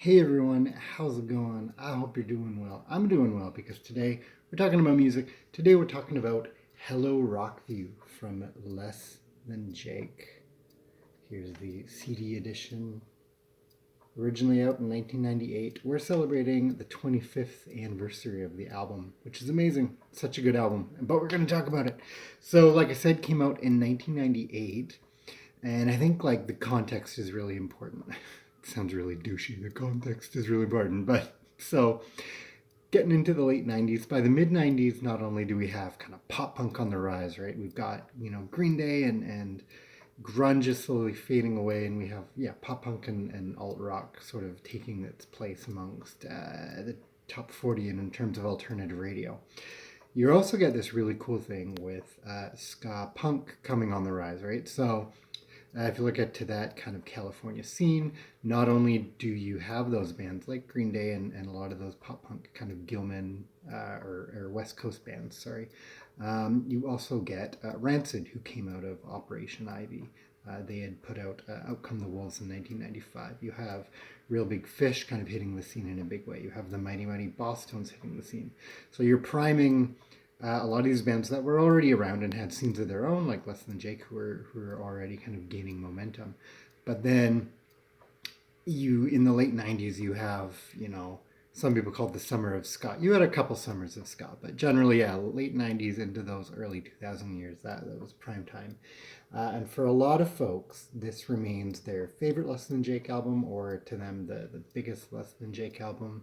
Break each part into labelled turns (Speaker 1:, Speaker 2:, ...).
Speaker 1: Hey everyone, how's it going? I hope you're doing well. I'm doing well because today we're talking about music. Today we're talking about Hello Rockview from Less Than Jake. Here's the CD edition. Originally out in 1998, we're celebrating the 25th anniversary of the album, which is amazing. Such a good album, but we're going to talk about it. So, like I said, came out in 1998, and I think like the context is really important. It sounds really douchey. The context is really important, but so getting into the late 90s, by the mid 90s, not only do we have kind of pop punk on the rise, right? We've got, Green Day and grunge is slowly fading away, and we have, pop punk and alt rock sort of taking its place amongst the top 40 in terms of alternative radio. You also get this really cool thing with ska punk coming on the rise, right? So if you look at to that kind of California scene, not only do you have those bands like Green Day and a lot of those pop punk kind of Gilman or West Coast bands, sorry, you also get Rancid, who came out of Operation Ivy. They had put out Out Come the Wolves in 1995. You have Real Big Fish kind of hitting the scene in a big way. You have the Mighty Mighty Boss Tones hitting the scene. So you're priming a lot of these bands that were already around and had scenes of their own, like Less Than Jake, who are already kind of gaining momentum. But then you in the late '90s, you have some people call it the summer of ska. You had a couple summers of ska, but generally, yeah, late '90s into those early 2000 years, that was prime time. And for a lot of folks, this remains their favorite Less Than Jake album, or to them the biggest Less Than Jake album.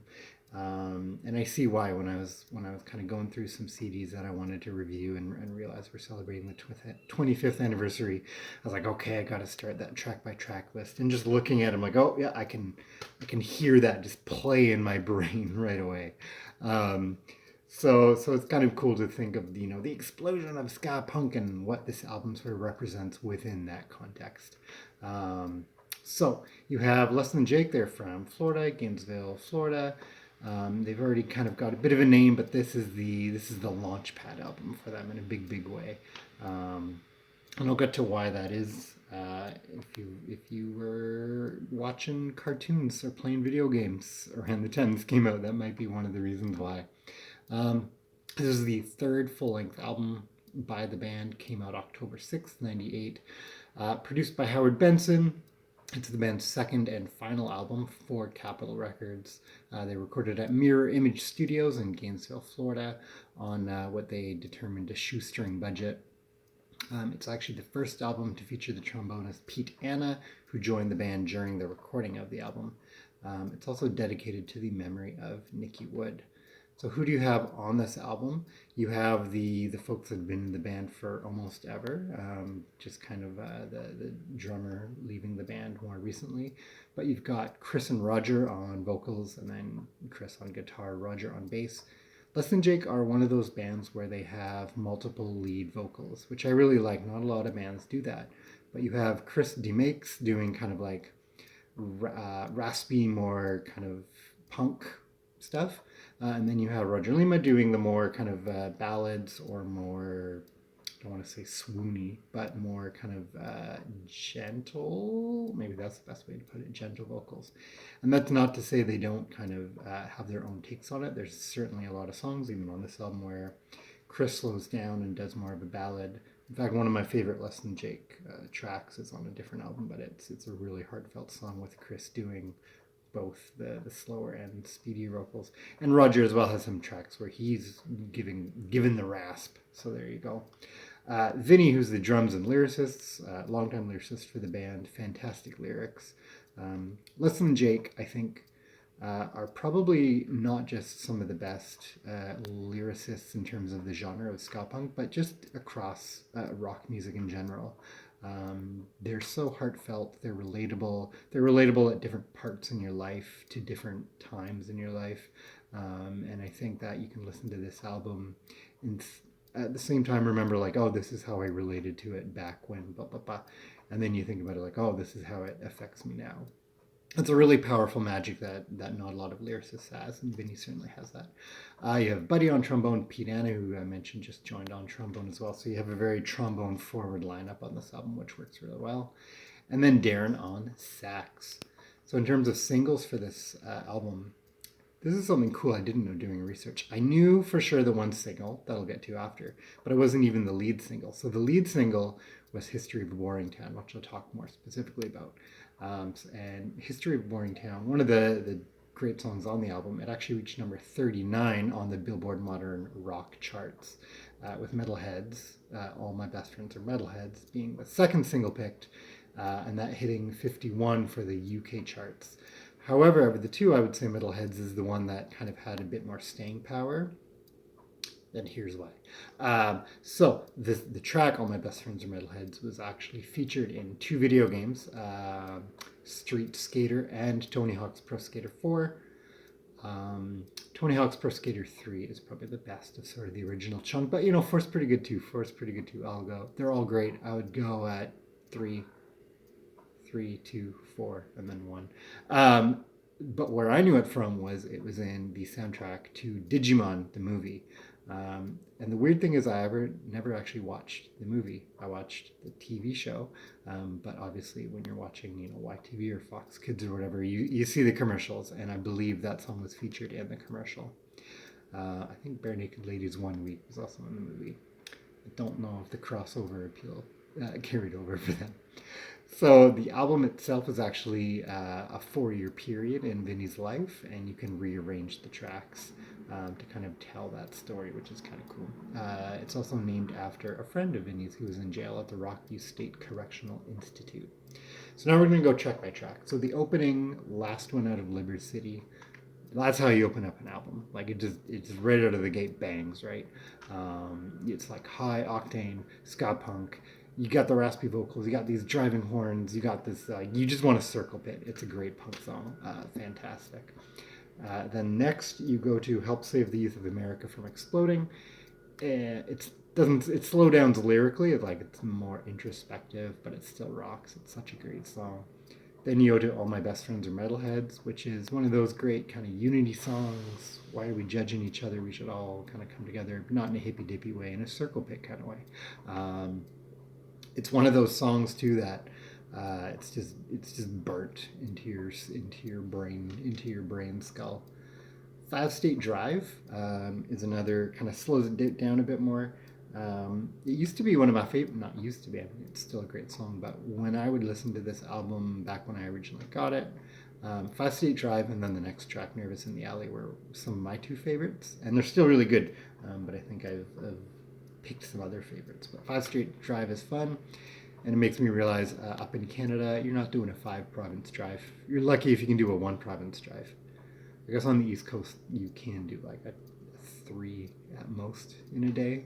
Speaker 1: And I see why when I was kind of going through some CDs that I wanted to review and realized we're celebrating the 25th anniversary. I was like, okay, I got to start that track by track list. And just looking at them, like, oh yeah, I can hear that just play in my brain right away. Um, so it's kind of cool to think of the explosion of ska punk and what this album sort of represents within that context. Um, so you have Less Than Jake. They're from Florida, Gainesville, Florida. They've already kind of got a bit of a name, but this is the launchpad album for them in a big way. Um, and I'll get to why that is. If you were watching cartoons or playing video games around the time this came out, that might be one of the reasons why. Um, this is the third full length album by the band. Came out October 6th, 1998. Produced by Howard Benson. It's the band's second and final album for Capitol Records. They recorded at Mirror Image Studios in Gainesville, Florida, on what they determined a shoestring budget. It's actually the first album to feature the trombonist Pete Anna, who joined the band during the recording of the album. It's also dedicated to the memory of Nicky Wood. So who do you have on this album? You have the folks that have been in the band for almost ever. Just kind of the drummer leaving the band more recently, but you've got Chris and Roger on vocals, and then Chris on guitar, Roger on bass. Less Than Jake are one of those bands where they have multiple lead vocals, which I really like. Not a lot of bands do that, but you have Chris DeMakes doing kind of like raspy, more kind of punk stuff. And then you have Roger Lima doing the more kind of ballads or more, I don't want to say swoony, but more kind of gentle. Maybe that's the best way to put it, gentle vocals. And that's not to say they don't kind of have their own takes on it. There's certainly a lot of songs, even on this album, where Chris slows down and does more of a ballad. In fact, one of my favorite Less Than Jake tracks is on a different album, but it's a really heartfelt song with Chris doing both the slower and speedy vocals. And Roger as well has some tracks where he's given the rasp. So there you go. Vinny, who's the drums and lyricists, longtime lyricist for the band, fantastic lyrics. Less Than Jake, I think, are probably not just some of the best lyricists in terms of the genre of ska punk, but just across rock music in general. They're so heartfelt. They're relatable. They're relatable at different parts in your life, to different times in your life. And I think that you can listen to this album and at the same time remember, like, oh, this is how I related to it back when, blah, blah, blah. And then you think about it like, oh, this is how it affects me now. It's a really powerful magic that not a lot of lyricists has, and Vinny certainly has that. You have Buddy on trombone, Pete Anna, who I mentioned just joined on trombone as well. So you have a very trombone forward lineup on this album, which works really well. And then Darren on sax. So in terms of singles for this album, this is something cool I didn't know doing research. I knew for sure the one single that I'll get to after, but it wasn't even the lead single. So the lead single was History of a Boring Town, which I'll talk more specifically about. And History of a Boring Town, one of the great songs on the album, it actually reached number 39 on the Billboard Modern Rock charts, with Metalheads, All My Best Friends Are Metalheads, being the second single picked, and that hitting 51 for the UK charts. However, of the two, I would say Metalheads is the one that kind of had a bit more staying power. And here's why. So the track "All My Best Friends Are Metalheads" was actually featured in two video games, Street Skater and Tony Hawk's Pro Skater 4. Tony Hawk's Pro Skater 3 is probably the best of sort of the original chunk, but 4's pretty good too. 4's pretty good too. They're all great. I would go at 3, 2, 4, and then 1. But where I knew it from was it was in the soundtrack to Digimon, the movie. And the weird thing is I never actually watched the movie. I watched the TV show, but obviously when you're watching, YTV or Fox Kids or whatever, you see the commercials, and I believe that song was featured in the commercial. I think Bare Naked Ladies 1 Week was also in the movie. I don't know if the crossover appeal carried over for them. So the album itself is actually a 4-year period in Vinny's life, and you can rearrange the tracks to kind of tell that story, which is kind of cool. It's also named after a friend of Vinny's who was in jail at the Rockview State Correctional Institute. So now we're going to go track by track. So the opening, Last One Out of Liberty City, that's how you open up an album. Like it just right out of the gate bangs, right? It's like high octane ska-punk. You got the raspy vocals, you got these driving horns, you got this, you just want to circle pit. It's a great punk song, fantastic. Then next you go to Help Save the Youth of America from Exploding. It slow downs lyrically, it's more introspective, but it still rocks. It's such a great song. Then you go to All My Best Friends Are Metalheads, which is one of those great kind of unity songs. Why are we judging each other? We should all kind of come together, but not in a hippy-dippy way, in a circle pit kind of way. It's one of those songs too that it's just burnt into your brain skull. 5 State Drive is another, kind of slows it down a bit more. It used to be one of my favorite, not used to be, I mean, it's still a great song, but when I would listen to this album back when I originally got it, 5 State Drive and then the next track, Nervous in the Alley, were some of my two favorites, and they're still really good, but I think I've picked some other favorites. But 5 State Drive is fun, and it makes me realize up in Canada, you're not doing a 5-province drive. You're lucky if you can do a 1-province drive. I guess on the East Coast, you can do like a 3 at most in a day,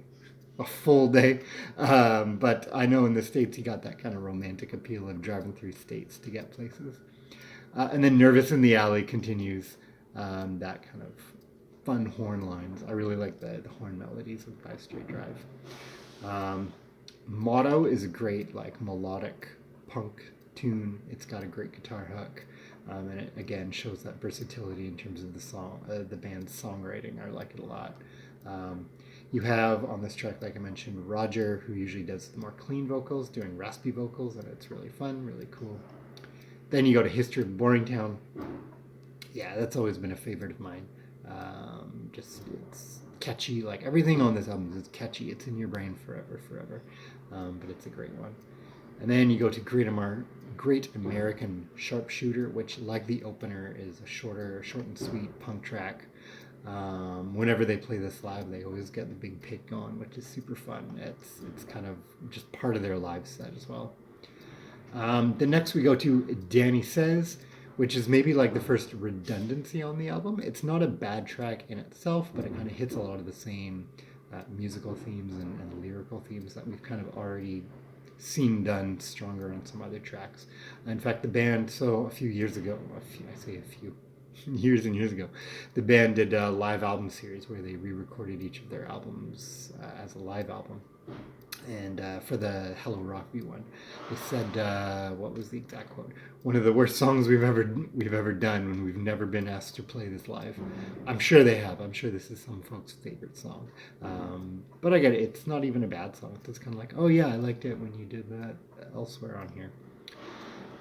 Speaker 1: a full day. But I know in the States, you got that kind of romantic appeal of driving through states to get places. And then Nervous in the Alley continues that kind of fun horn lines. I really like the horn melodies of 5 State Drive. Motto is a great melodic punk tune. It's got a great guitar hook, and it again shows that versatility in terms of the song, the band's songwriting. I like it a lot. You have on this track, like I mentioned, Roger, who usually does the more clean vocals, doing raspy vocals, and it's really fun, really cool. Then you go to History of Boring Town. Yeah, that's always been a favorite of mine. It's catchy. Like everything on this album is catchy. It's in your brain forever. But it's a great one. And then you go to Great American Sharpshooter, which, like the opener, is a short and sweet punk track. Whenever they play this live, they always get the big pit going, which is super fun. It's kind of just part of their live set as well. Then next we go to Danny Says, which is maybe like the first redundancy on the album. It's not a bad track in itself, but it kind of hits a lot of the same musical themes and lyrical themes that we've kind of already seen done stronger on some other tracks. In fact, the band, a few years ago, years and years ago, the band did a live album series where they re-recorded each of their albums as a live album. And for the Hello Rockview one, they said, what was the exact quote? One of the worst songs we've ever done when we've never been asked to play this live. I'm sure they have. I'm sure this is some folks' favorite song. But I get it. It's not even a bad song. It's kind of like, oh yeah, I liked it when you did that elsewhere on here.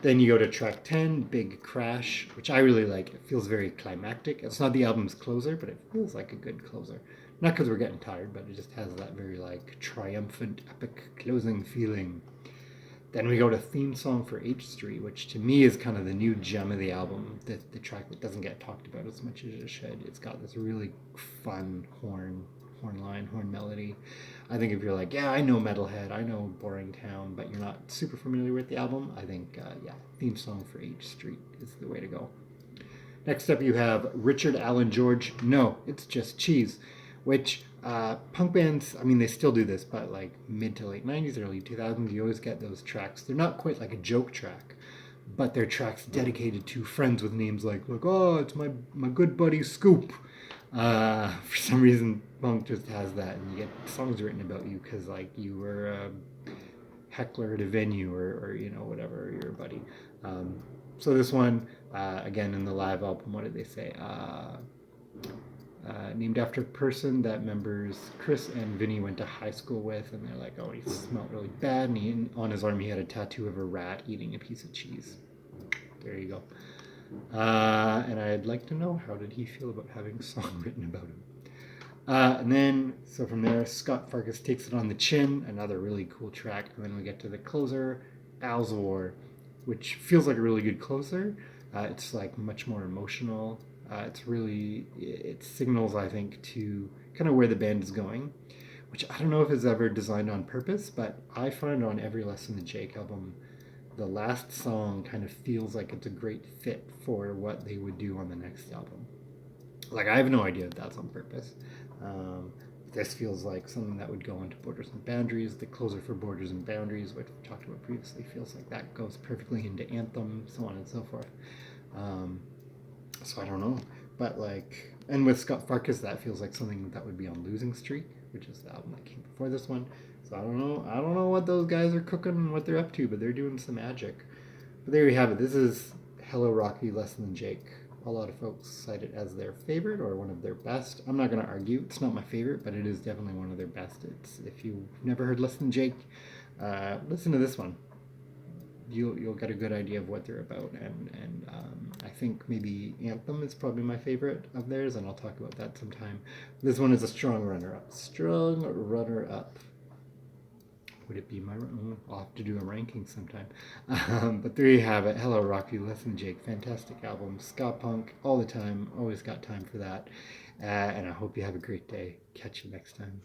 Speaker 1: Then you go to track 10, Big Crash, which I really like. It feels very climactic. It's not the album's closer, but it feels like a good closer. Not because we're getting tired, but it just has that very like triumphant, epic closing feeling. Then we go to Theme Song for H Street, which to me is kind of the new gem of the album. The track that doesn't get talked about as much as it should. It's got this really fun horn line, horn melody. I think if you're like, yeah, I know Metalhead, I know Boring Town, but you're not super familiar with the album, I think, yeah, Theme Song for H Street is the way to go. Next up, you have Richard Allen George. No, it's just Cheese, which punk bands, I mean, they still do this, but like mid to late 90s, early 2000s, you always get those tracks. They're not quite like a joke track, but they're tracks dedicated to friends with names like oh, it's my good buddy Scoop. For some reason, punk just has that, and you get songs written about you because like you were a heckler at a venue or whatever, you're a buddy. So this one, again in the live album, what did they say? Named after a person that members Chris and Vinny went to high school with, and they're like, oh, he smelled really bad, and on his arm he had a tattoo of a rat eating a piece of cheese. There you go. And I'd like to know, how did he feel about having a song written about him? And then, so from there, Scott Farkas Takes It on the Chin, another really cool track. And then we get to the closer, Owl's War, which feels like a really good closer. It's like much more emotional. It signals, I think, to kind of where the band is going, which I don't know if it's ever designed on purpose, but I find on every Less Than Jake album, the last song kind of feels like it's a great fit for what they would do on the next album. Like, I have no idea if that's on purpose. This feels like something that would go into Borders and Boundaries. The closer for Borders and Boundaries, which we talked about previously, feels like that goes perfectly into Anthem, so on and so forth. So I don't know. But like, and with Scott Farkas, that feels like something that would be on Losing Streak, which is the album that came before this one. So I don't know. I don't know what those guys are cooking and what they're up to, but they're doing some magic. But there you have it. This is Hello Rocky, Less Than Jake. A lot of folks cite it as their favorite or one of their best. I'm not going to argue. It's not my favorite, but it is definitely one of their best. If you've never heard Less Than Jake, listen to this one. You'll get a good idea of what they're about, and I think maybe Anthem is probably my favorite of theirs, and I'll talk about that sometime. This one is a strong runner-up. Strong runner-up. Would it be my? I'll have to do a ranking sometime. But there you have it. Hello Rocky, Less Than Jake. Fantastic album. Ska-punk all the time. Always got time for that. And I hope you have a great day. Catch you next time.